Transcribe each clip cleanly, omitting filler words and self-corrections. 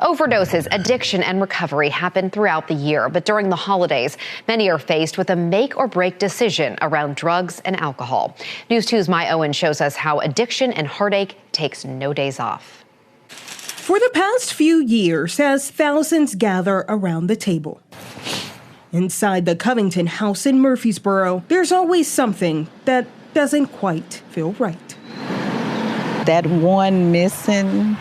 Overdoses, addiction, and recovery happen throughout the year, but during the holidays, many are faced with a make-or-break decision around drugs and alcohol. News 2's Mye Owens shows us how addiction and heartache takes no days off. For the past few years, as thousands gather around the table. Inside the Covington house in Murfreesboro, there's always something that doesn't quite feel right. That one missing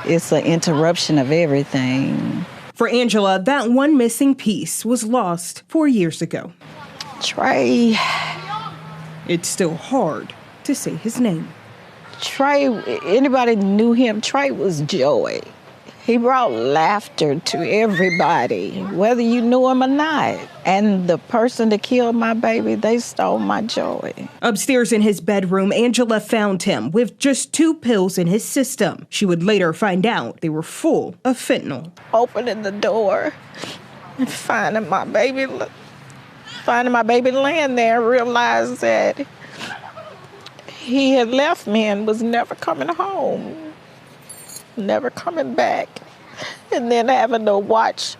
is an interruption of everything. For Angela, that one missing piece was lost 4 years ago. Trey. It's still hard to say his name. Trey, anybody knew him, Trey was joy. He brought laughter to everybody, whether you knew him or not. And the person that killed my baby, they stole my joy. Upstairs in his bedroom, Angela found him with just 2 pills in his system. She would later find out they were full of fentanyl. Opening the door and finding my baby laying there, realized that he had left me and was never coming home. Never coming back. And then having to watch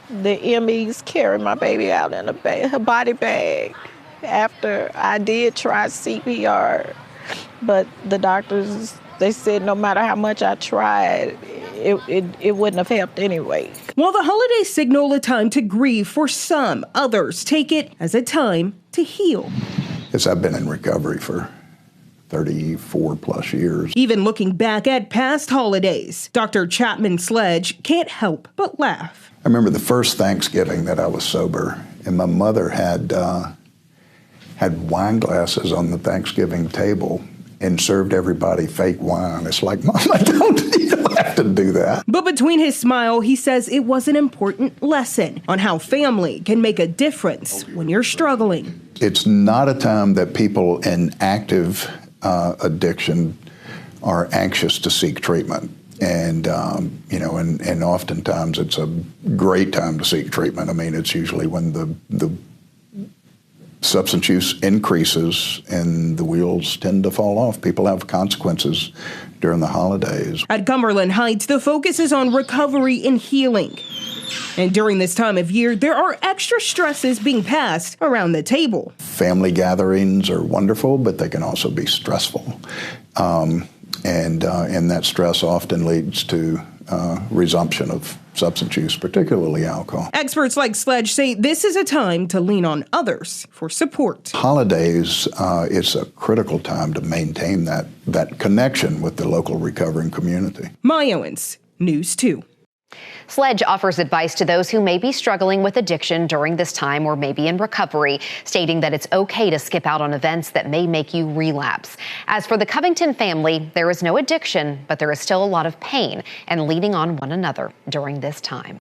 the MEs carry my baby out in a body bag after I did try CPR. But the doctors, they said no matter how much I tried, it wouldn't have helped anyway. While the holidays signal a time to grieve for some, others take it as a time to heal. Yes, I've been in recovery for 34 plus years. Even looking back at past holidays, Dr. Chapman Sledge can't help but laugh. I remember the first Thanksgiving that I was sober, and my mother had wine glasses on the Thanksgiving table and served everybody fake wine. It's like, Mom, you don't have to do that. But between his smile, he says it was an important lesson on how family can make a difference when you're struggling. It's not a time that people in active addiction are anxious to seek treatment. And, and oftentimes it's a great time to seek treatment. I mean, it's usually when the substance use increases and the wheels tend to fall off. People have consequences during the holidays. At Cumberland Heights, the focus is on recovery and healing. And during this time of year, there are extra stresses being passed around the table. Family gatherings are wonderful, but they can also be stressful. And that stress often leads to resumption of substance use, particularly alcohol. Experts like Sledge say this is a time to lean on others for support. Holidays, it's a critical time to maintain that connection with the local recovering community. Mye Owens, News 2. Sledge offers advice to those who may be struggling with addiction during this time or maybe in recovery, stating that it's okay to skip out on events that may make you relapse. As for the Covington family, there is no addiction, but there is still a lot of pain and leaning on one another during this time.